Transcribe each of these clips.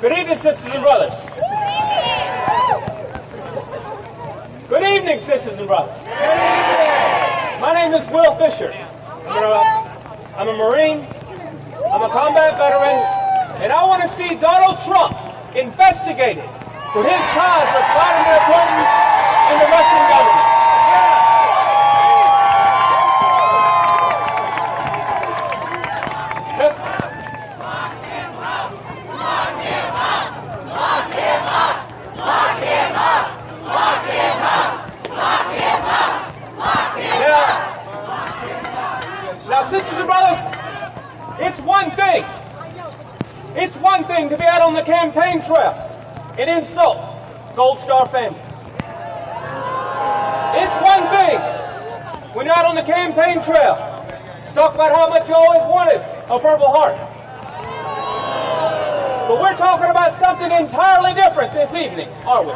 Good evening, sisters and brothers. Good evening, sisters and brothers. My name is Will Fisher. I'm a Marine. I'm a combat veteran. And I want to see Donald Trump investigated for his ties with Vladimir Putin and the Russian government. Now, sisters and brothers, it's one thing to be out on the campaign trail and insult Gold Star families. It's one thing when you're out on the campaign trail to talk about how much you always wanted a Purple Heart. But we're talking about something entirely different this evening, aren't we?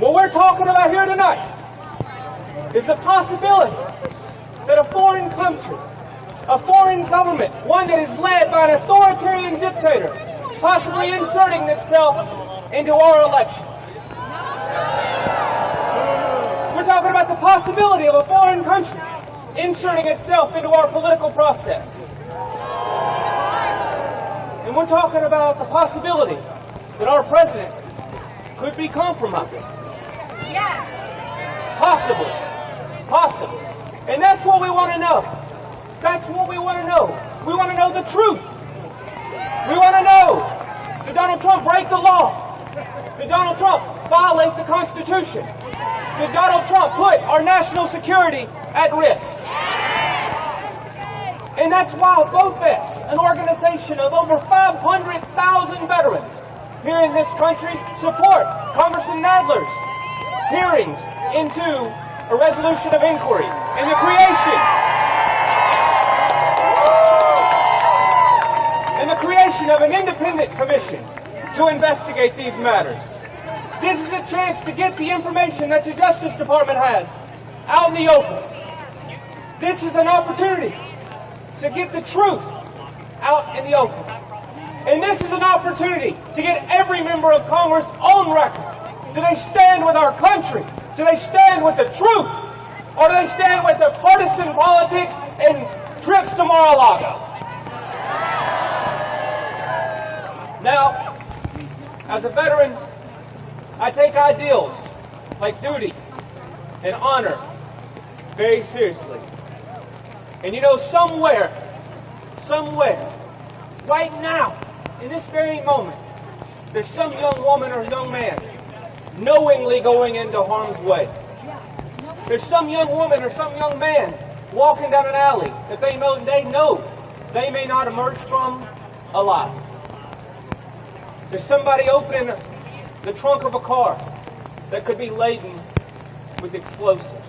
What we're talking about here tonight is the possibility that a foreign country, a foreign government, one that is led by an authoritarian dictator, possibly inserting itself into our elections. We're talking about the possibility of a foreign country inserting itself into our political process. And we're talking about the possibility that our president could be compromised. Yes. Possibly. And that's what we want to know. That's what we want to know. We want to know the truth. We want to know, did Donald Trump break the law? Did Donald Trump violate the Constitution? Did Donald Trump put our national security at risk? And that's why VoteVets, an organization of over 500,000 veterans here in this country, support Congressman Nadler's hearings into a resolution of inquiry and the creation of an independent commission to investigate these matters. This is a chance to get the information that the Justice Department has out in the open. This is an opportunity to get the truth out in the open. And this is an opportunity to get every member of Congress on record. Do they stand with our country? Do they stand with the truth? Or do they stand with the partisan politics and trips to Mar-a-Lago? Now, as a veteran, I take ideals like duty and honor very seriously. And you know, somewhere, right now, in this very moment, there's some young woman or young man knowingly going into harm's way. There's some young woman or some young man walking down an alley that they know they may not emerge from alive. There's somebody opening the trunk of a car that could be laden with explosives.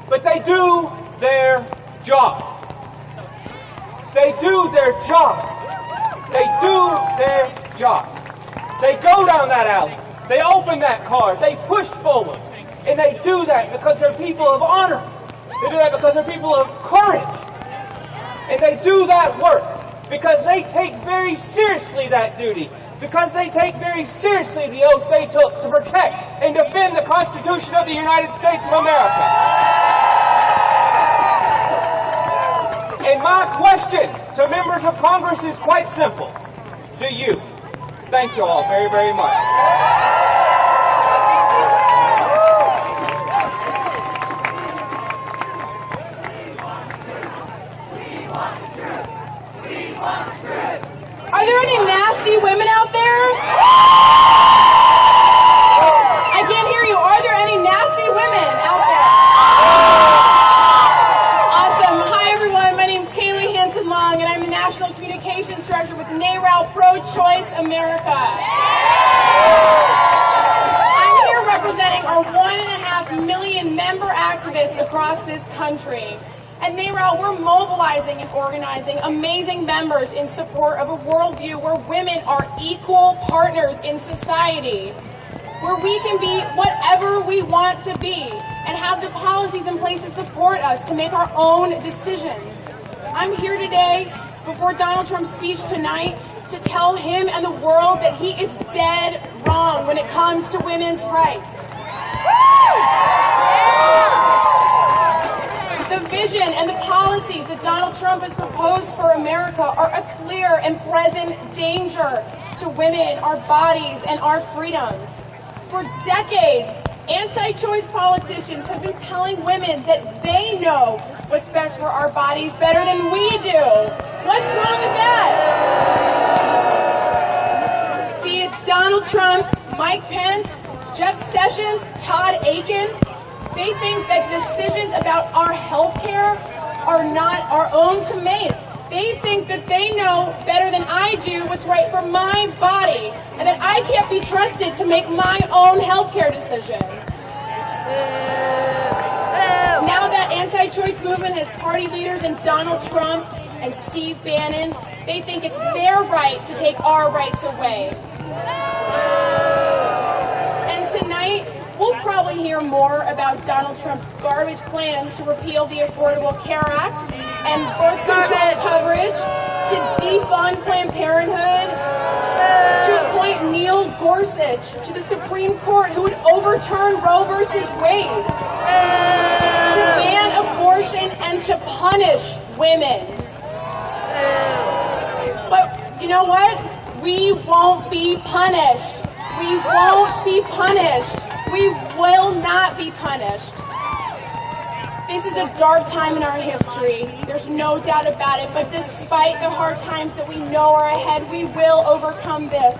But they do their job. They do their job. They do their job. They go down that alley. They open that car. They push forward. And they do that because they're people of honor. They do that because they're people of courage. And they do that work because they take very seriously that duty. Because they take very seriously the oath they took to protect and defend the Constitution of the United States of America. And my question to members of Congress is quite simple. Do you? Thank you all very, very much. Are there any nasty women out there? I can't hear you. Are there any nasty women out there? Awesome. Hi, everyone. My name is Kaylee Hanson-Long, and I'm the National Communications Director with NARAL Pro-Choice America. I'm here representing our 1.5 million member activists across this country. At NARAL, we're mobilizing and organizing amazing members in support of a worldview where women are equal partners in society, where we can be whatever we want to be and have the policies in place to support us to make our own decisions. I'm here today before Donald Trump's speech tonight to tell him and the world that he is dead wrong when it comes to women's rights. The vision and the policies that Donald Trump has proposed for America are a clear and present danger to women, our bodies, and our freedoms. For decades, anti-choice politicians have been telling women that they know what's best for our bodies better than we do. What's wrong with that? Be it Donald Trump, Mike Pence, Jeff Sessions, Todd Akin, they think that decisions about our health care are not our own to make. They think that they know better than I do what's right for my body, and that I can't be trusted to make my own healthcare decisions. Now that anti-choice movement has party leaders in Donald Trump and Steve Bannon, they think it's their right to take our rights away. And tonight, we'll probably hear more about Donald Trump's garbage plans to repeal the Affordable Care Act and birth control coverage, to defund Planned Parenthood, to appoint Neil Gorsuch to the Supreme Court, who would overturn Roe versus Wade, to ban abortion and to punish women. But you know what? We won't be punished. We won't be punished. We will not be punished. This is a dark time in our history. There's no doubt about it. But despite the hard times that we know are ahead, we will overcome this.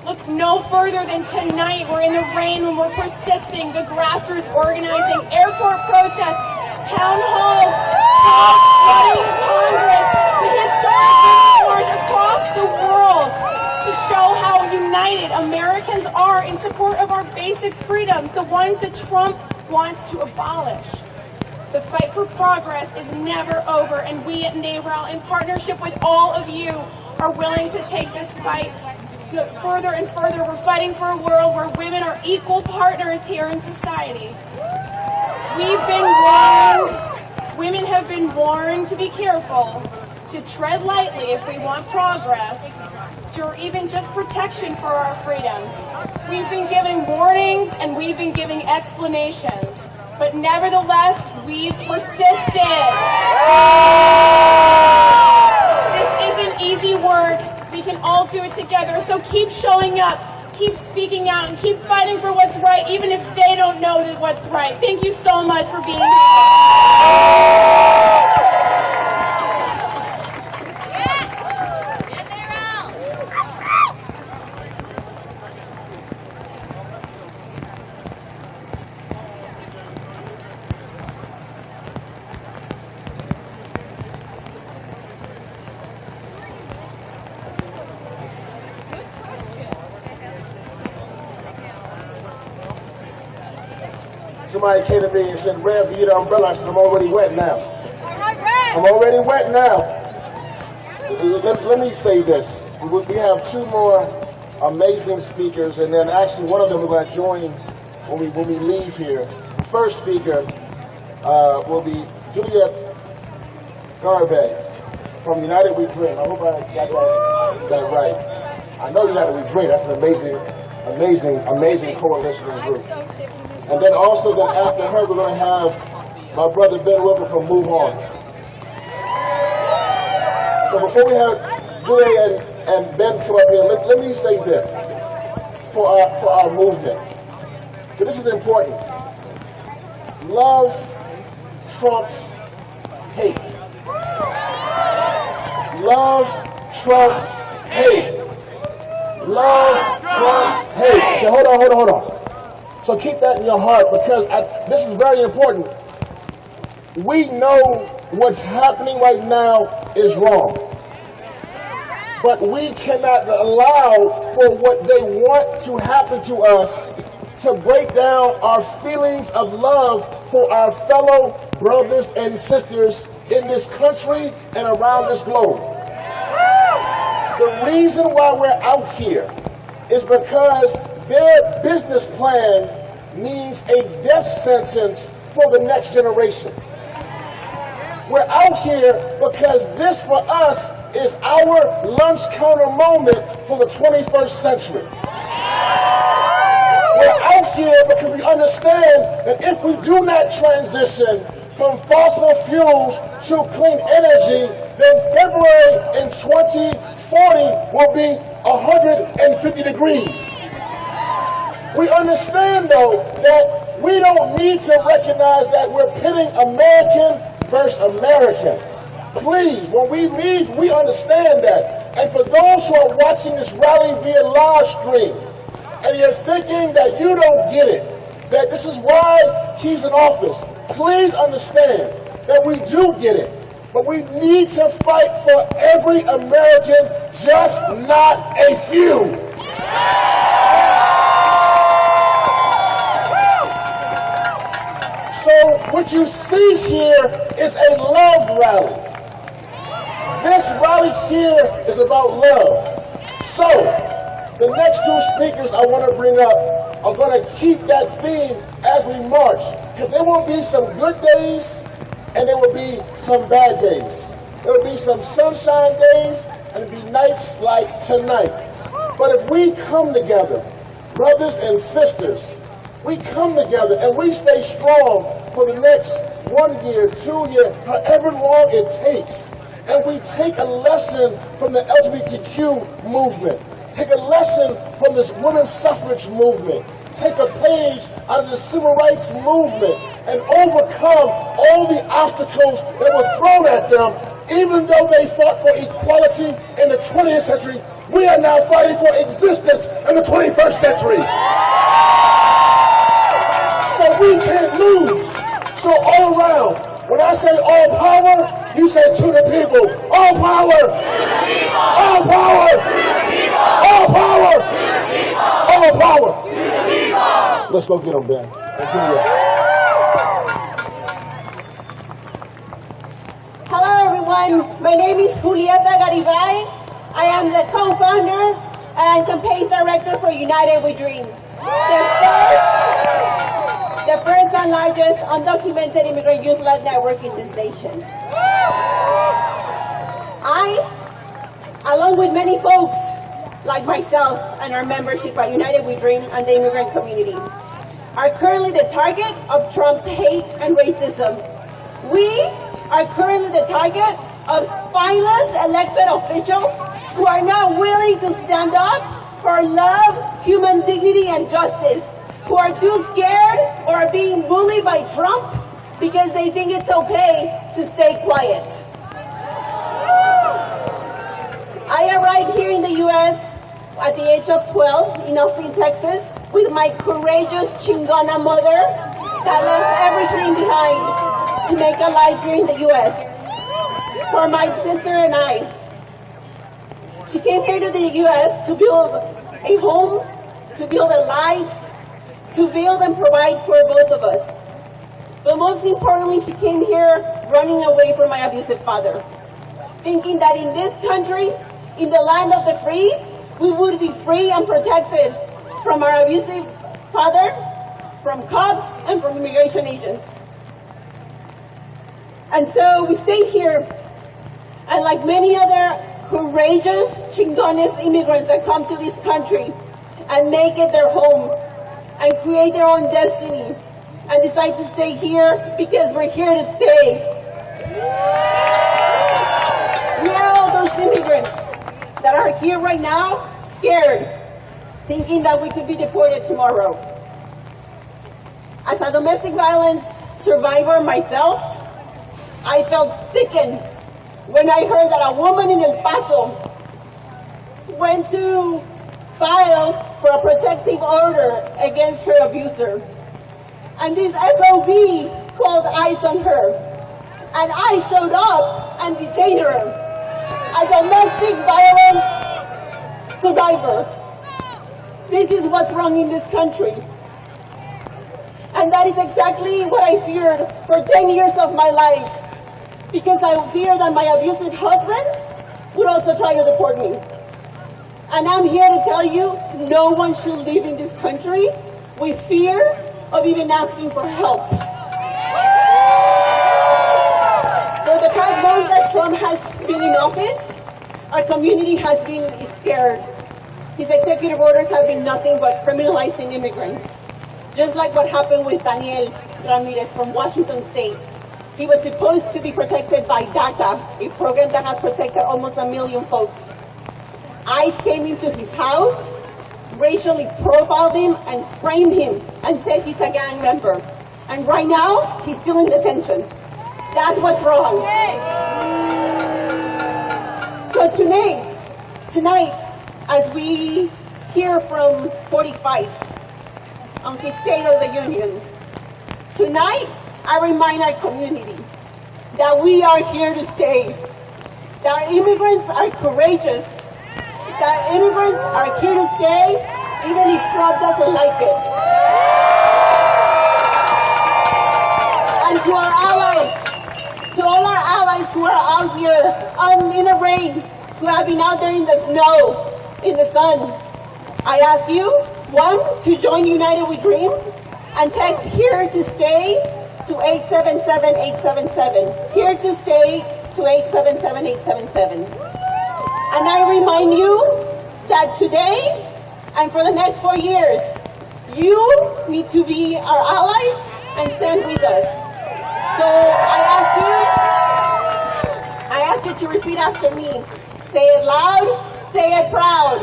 Look no further than tonight. We're in the rain when we're persisting, the grassroots organizing, airport protests, town halls, flooding Congress, the historic march across the world to show how united Americans are in support of our basic freedoms, the ones that Trump wants to abolish. The fight for progress is never over, and we at NARAL, in partnership with all of you, are willing to take this fight further and further. We're fighting for a world where women are equal partners here in society. We've been warned, women have been warned to be careful, to tread lightly if we want progress, or even just protection for our freedoms. We've been giving warnings and we've been giving explanations, but nevertheless, we've persisted. This isn't easy work. We can all do it together, so keep showing up, keep speaking out, and keep fighting for what's right, even if they don't know what's right. Thank you so much for being here. Somebody came to me and said, "Rev, you need an umbrella." I said, "I'm already wet now." I'm already wet now. Let me say this. We have two more amazing speakers, and then actually one of them we're going to join when we leave here. The first speaker will be Juliet Garvey from United We Dream. I hope I got that right. I know United We Dream. That's an amazing coalition and group. And then also, after her, we're going to have my brother Ben Wilker from Move On. So before we have Julie and Ben come up here, let me say this for our movement, because this is important. Love trumps hate. Love trumps hate. Love trumps hate. Okay, hold on. So keep that in your heart, because this is very important. We know what's happening right now is wrong. But we cannot allow for what they want to happen to us to break down our feelings of love for our fellow brothers and sisters in this country and around this globe. The reason why we're out here is because their business plan means a death sentence for the next generation. We're out here because this for us is our lunch counter moment for the 21st century. We're out here because we understand that if we do not transition from fossil fuels to clean energy, then February in 2040 will be 150 degrees. We understand, though, that we don't need to recognize that we're pitting American versus American. Please, when we leave, we understand that. And for those who are watching this rally via live stream, and you're thinking that you don't get it, that this is why he's in office, please understand that we do get it. But we need to fight for every American, just not a few. So what you see here is a love rally. This rally here is about love. So the next two speakers I want to bring up are going to keep that theme as we march. Because there will be some good days and there will be some bad days. There will be some sunshine days and there will be nights like tonight. But if we come together, brothers and sisters, we come together and we stay strong for the next 1 year, 2 years, however long it takes. And we take a lesson from the LGBTQ movement. Take a lesson from this women's suffrage movement. Take a page out of the civil rights movement and overcome all the obstacles that were thrown at them. Even though they fought for equality in the 20th century, we are now fighting for existence in the 21st century. So we can't lose. So all around, when I say all power, you say to the people. All power! All power! All power! All power! Let's go get them, Ben. Hello, everyone. My name is Julieta Garibay. I am the co-founder and campaign director for United We Dream, the first and largest undocumented immigrant youth-led network in this nation. I, along with many folks like myself and our membership at United We Dream and the immigrant community, are currently the target of Trump's hate and racism. We are currently the target of spineless elected officials who are not willing to stand up for love, human dignity, and justice, who are too scared or are being bullied by Trump because they think it's okay to stay quiet. I arrived here in the U.S. at the age of 12 in Austin, Texas, with my courageous Chingona mother that left everything behind to make a life here in the U.S. for my sister and I. She came here to the U.S. to build a home, to build a life, to build and provide for both of us. But most importantly, she came here running away from my abusive father, thinking that in this country, in the land of the free, we would be free and protected from our abusive father, from cops, and from immigration agents. And so we stayed here, and like many other courageous Chingones immigrants that come to this country and make it their home and create their own destiny and decide to stay here because we're here to stay. We are all those immigrants that are here right now, scared, thinking that we could be deported tomorrow. As a domestic violence survivor myself, I felt sickened when I heard that a woman in El Paso went to file for a protective order against her abuser. And this SOB called ICE on her. And I showed up and detained her. A domestic violence survivor. This is what's wrong in this country. And that is exactly what I feared for 10 years of my life. Because I feared that my abusive husband would also try to deport me. And I'm here to tell you, no one should live in this country with fear of even asking for help. For the past month that Trump has been in office, Our community has been scared. His executive orders have been nothing but criminalizing immigrants. Just like what happened with Daniel Ramirez from Washington State. He was supposed to be protected by DACA, a program that has protected almost 1 million folks. ICE came into his house, racially profiled him, and framed him, and said he's a gang member. And right now, he's still in detention. That's what's wrong. So tonight, as we hear from 45 on his State of the Union, tonight, I remind our community that we are here to stay, that immigrants are courageous, that immigrants are here to stay even if Trump doesn't like it. And to our allies, to all our allies who are out here in the rain, who have been out there in the snow, in the sun, I ask you, one, to join United We Dream and text "here to stay" to 877-877. Here to stay to 877-877. And I remind you that today and for the next 4 years, you need to be our allies and stand with us. So I ask you to repeat after me. Say it loud, say it proud.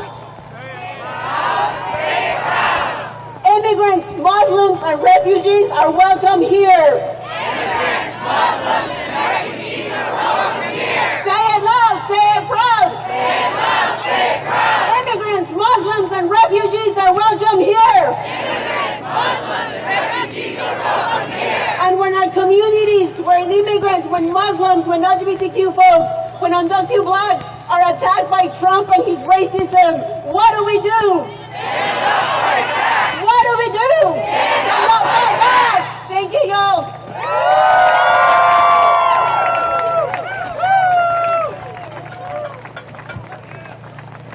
Immigrants, Muslims, and refugees are welcome here. Immigrants, Muslims, and refugees are welcome here. Say it loud, say it proud. Say it loud, say it proud. Immigrants, Muslims, and refugees are welcome here. Immigrants, Muslims, and refugees are welcome here. And when our communities, when immigrants, when Muslims, when LGBTQ folks, when undocumented blacks are attacked by Trump and his racism, what do we do? Stand up, fight back. What do we do? Stand up, fight back. Thank you, y'all.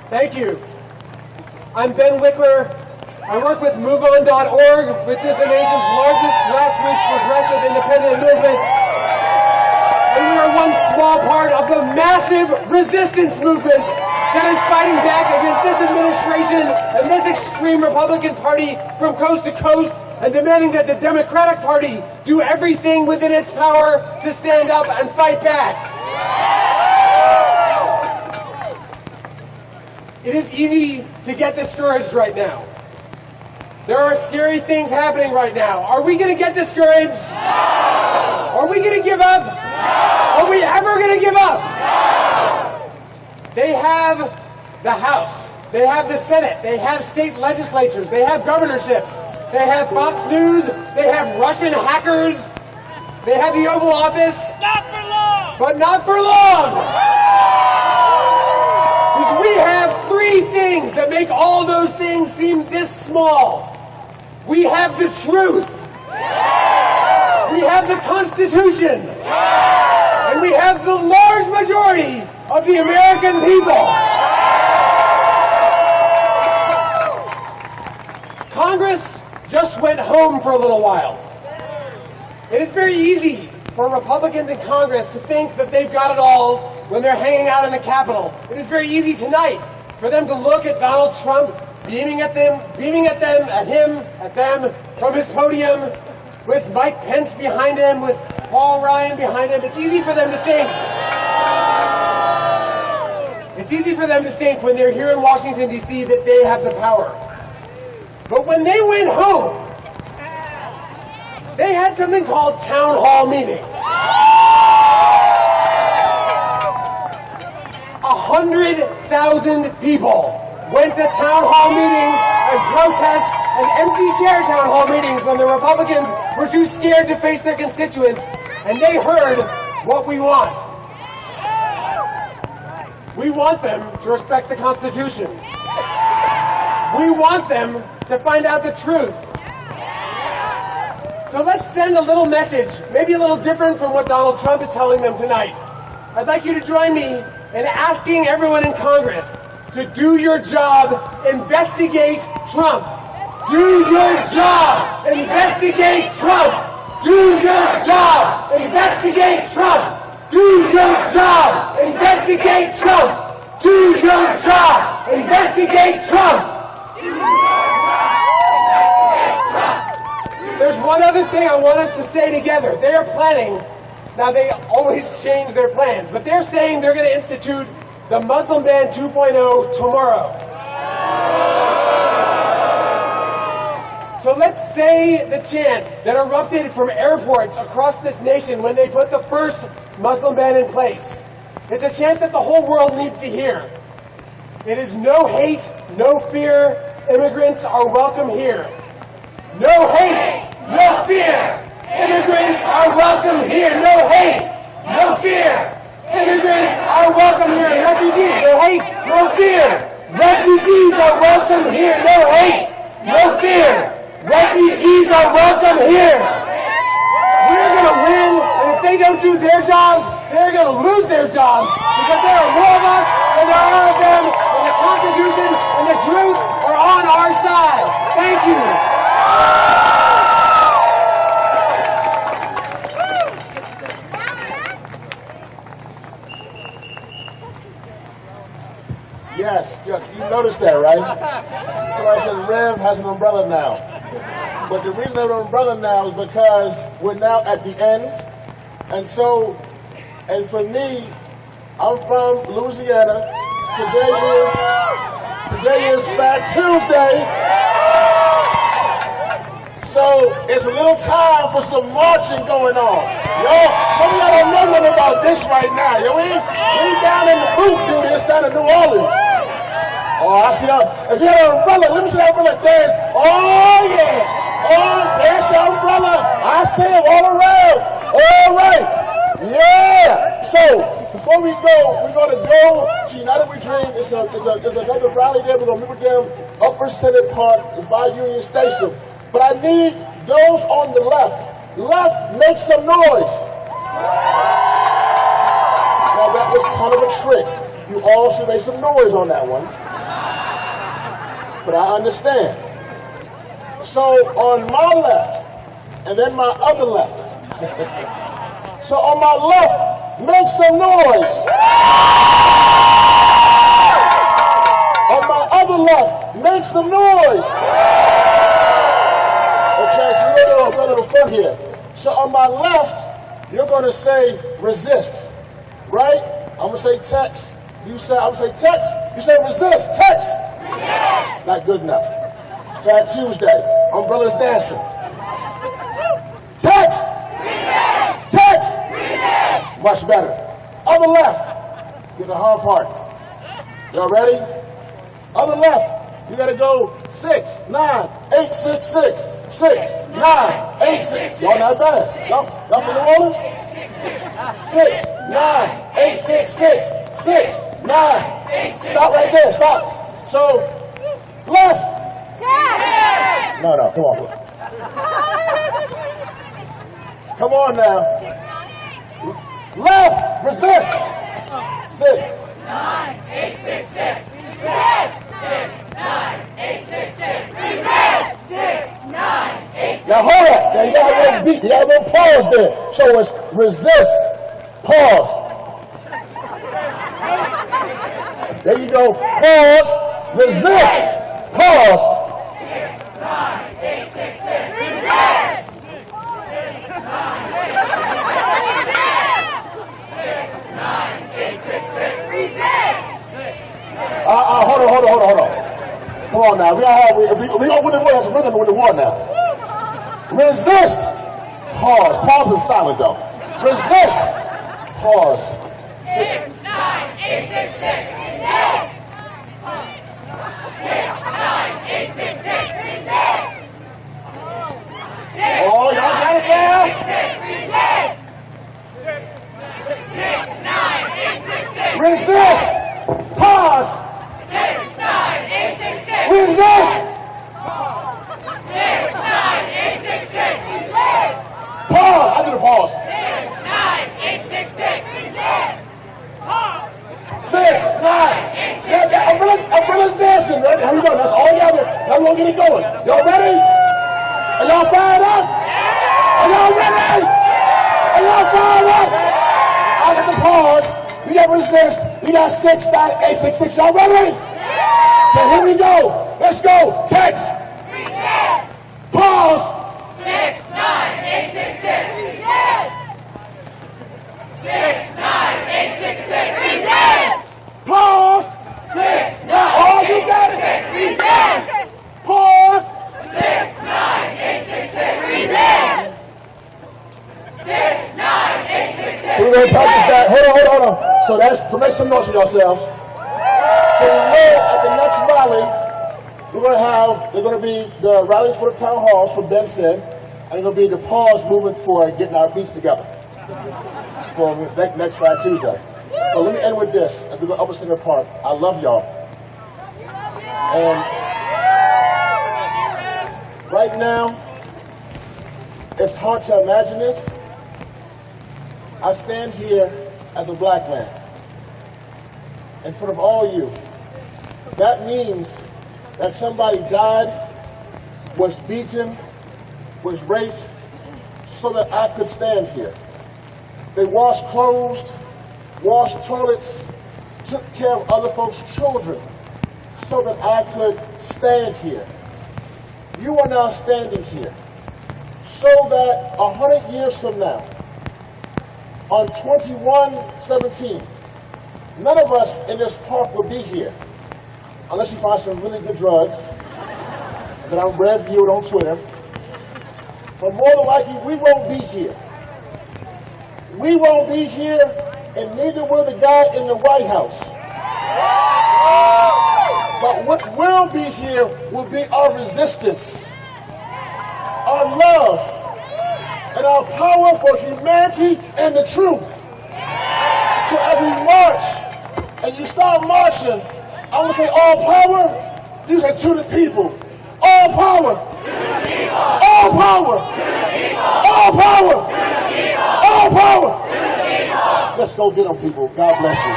Thank you. I'm Ben Wickler. I work with MoveOn.org, which is the nation's largest grassroots progressive independent movement. And we are one small part of the massive resistance movement that is fighting back against this administration and this extreme Republican Party from coast to coast, and demanding that the Democratic Party do everything within its power to stand up and fight back. It is easy to get discouraged right now. There are scary things happening right now. Are we going to get discouraged? No! Are we going to give up? No! Are we ever going to give up? No! They have the House. They have the Senate. They have state legislatures. They have governorships. They have Fox News. They have Russian hackers. They have the Oval Office. Not for long! But not for long! Because we have three things that make all those things seem this small. We have the truth. We have the Constitution. And we have the large majority of the American people. Congress just went home for a little while. It is very easy for Republicans in Congress to think that they've got it all when they're hanging out in the Capitol. It is very easy tonight for them to look at Donald Trump beaming at them, at them from his podium, with Mike Pence behind him, with Paul Ryan behind him. It's easy for them to think. It's easy for them to think when they're here in Washington, D.C. that they have the power. But when they went home, they had something called town hall meetings. 100,000 people went to town hall meetings and protests and empty chair town hall meetings when the Republicans were too scared to face their constituents, and they heard what we want. We want them to respect the Constitution. We want them to find out the truth. So let's send a little message, maybe a little different from what Donald Trump is telling them tonight. I'd like you to join me in asking everyone in Congress to do your job, investigate Trump. Do your job, investigate Trump. Do your job, investigate Trump. Do your job, investigate Trump. Do Investigate Trump! There's one other thing I want us to say together. They are planning, now they always change their plans, but they're saying they're going to institute the Muslim ban 2.0 tomorrow. So let's say the chant that erupted from airports across this nation when they put the first Muslim ban in place. It's a chant that the whole world needs to hear. It is no hate, no fear. Immigrants are welcome here. No hate, no fear. Immigrants are welcome here. No hate, no fear. Immigrants are welcome here. Refugees, no hate, no fear. Refugees are welcome here. No hate, no fear. Refugees are welcome here. We're going to win, and if they don't do their jobs, they're going to lose their jobs because there are more of us than there are of them, and the Constitution and the truth are on our side. Thank you. Yes, you noticed that, right? Somebody said Rev has an umbrella now. But the reason I have an umbrella now is because we're now at the end. And for me, I'm from Louisiana. Today is Fat Tuesday. So it's a little time for some marching going on. Y'all, some of y'all don't know nothing about this right now. We down in the boot do this down in New Orleans. Oh, I see that. If you have an umbrella, let me see that umbrella dance. Oh, yeah. Oh, there's your umbrella. I see it all around. All right. Yeah. So, before we go, we're going to go to United We Dream. It's another rally there. We're going to meet with them. Upper Senate Park. It's by Union Station. But I need those on the left. Left, make some noise. Now, that was kind of a trick. You all should make some noise on that one. But I understand. So on my left, and then my other left. So on my left, make some noise. On my other left, make some noise. Okay, so we're going to do a little fun here. So on my left, you're going to say resist, right? I'm going to say text. I'm going to say text. You say resist, text. Yes. Not good enough. Fat Tuesday. Umbrellas dancing. Text. Resist. Text. Resist. Much better. Other left. Get the hard part. Y'all ready? Other left. You got to go 6, 9, 8, 6, 6. 6, 9, 8, 6. Y'all not bad. Y'all from New Orleans? 6, 9, 8, 6, 6. 6, 9. Stop right there. Stop. So, left. No, come on. Come on now. Left. Resist. 6, 9, 8, 6, 6. Resist. 6, 9, 8, 6, 6. Resist. 6, 9, 8, 6. Now hold up. Now you got a little beat. You got a little pause there. So it's resist. Pause. There you go. Pause. Resist. Pause. 6, 9, 8, 6, 6. Resist. 6, 9, 8, 6, 6. Resist. Hold on. Come on now. We gonna win the war. That's a rhythm to win the war now. Resist. Pause. Pause is silent though. Resist. Pause. 6, 9, 8, 6, 6. Resist. 6, 9, 8, 6, 6. Resist. Oh, y'all got it now? 6, 9, 8, 6, 6. Resist. Pause. 6, 9, 8, 6, 6. Resist. 6, 9, 8, 6, 6. Resist. Pause. I did a pause. 6, 9, 8, 6, 6. Resist. 6, 9. Umbrella's dancing, right? Here we go. That's all together. Now we're gonna get it going. Y'all ready? Are y'all fired up? Are y'all ready? Are y'all fired up? I got the pause. We got resist. We got 6, 9, 8, 6, 6. Y'all ready? Okay, here we go. Let's go. Text. Resist! Pause. 69866! Resist! 69866! Resist! Pause. 69866! Oh, you got it. Resist! Pause. 69866! Resist! 69866! So we're going to practice that. Hold on. So make some noise for yourselves. So we know at the next rally, they're going to be the rallies for the town halls for Ben said, and going to be the pause movement for getting our beats together for next Friday, Tuesday. So let me end with this. As we go Upper Center Park, I love y'all. And right now, it's hard to imagine this. I stand here as a black man in front of all you. That means that somebody died, was beaten, was raped, so that I could stand here. They washed clothes, washed toilets, took care of other folks' children, so that I could stand here. You are now standing here, so that 100 years from now, on 21/17, none of us in this park will be here, unless you find some really good drugs that I'm reviewed on Twitter. But more than likely, we won't be here. We won't be here, and neither will the guy in the White House. But what will be here will be our resistance, our love, and our power for humanity and the truth. So as we march, and you start marching, I want to say all power, you say to the people. All power. To the people. All power. To the people. All power. To the people. All power. To the people. Let's go get them, people. God bless you.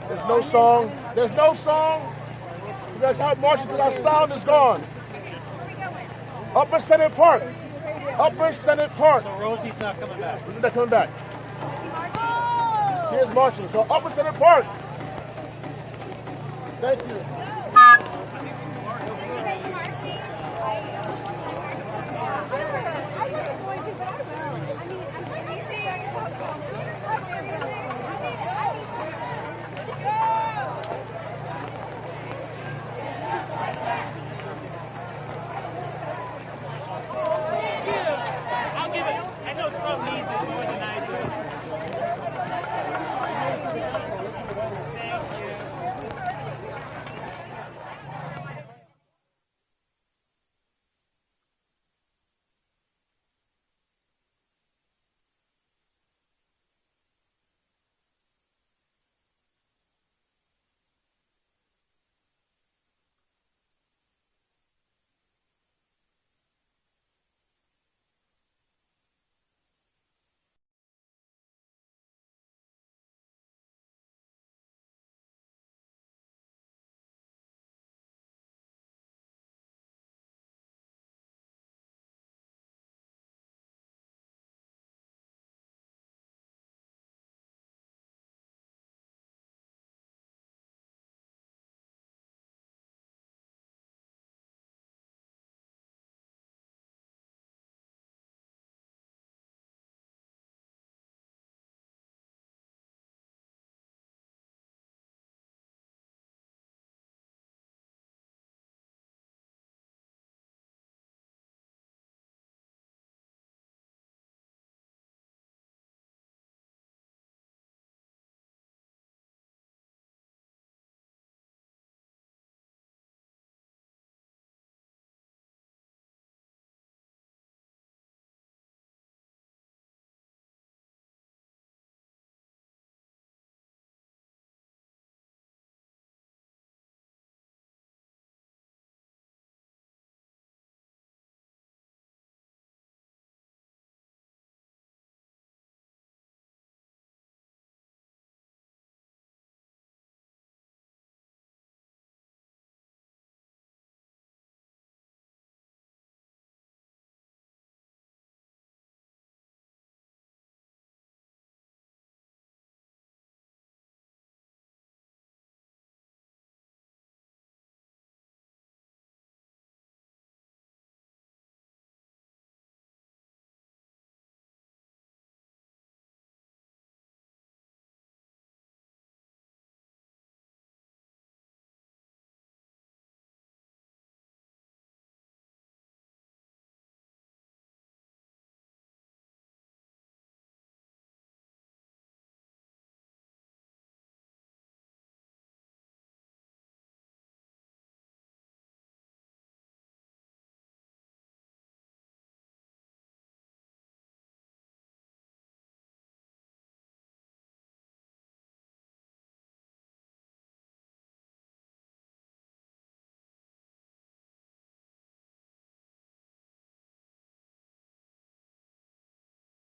There's no song. There's no song. We gotta start marching because our sound is gone. Upper Senate Park. Upper Senate Park. So Rosie's not coming back. She's not coming back. She is marching. So Upper Senate Park. Thank you. I wasn't going to, but I will.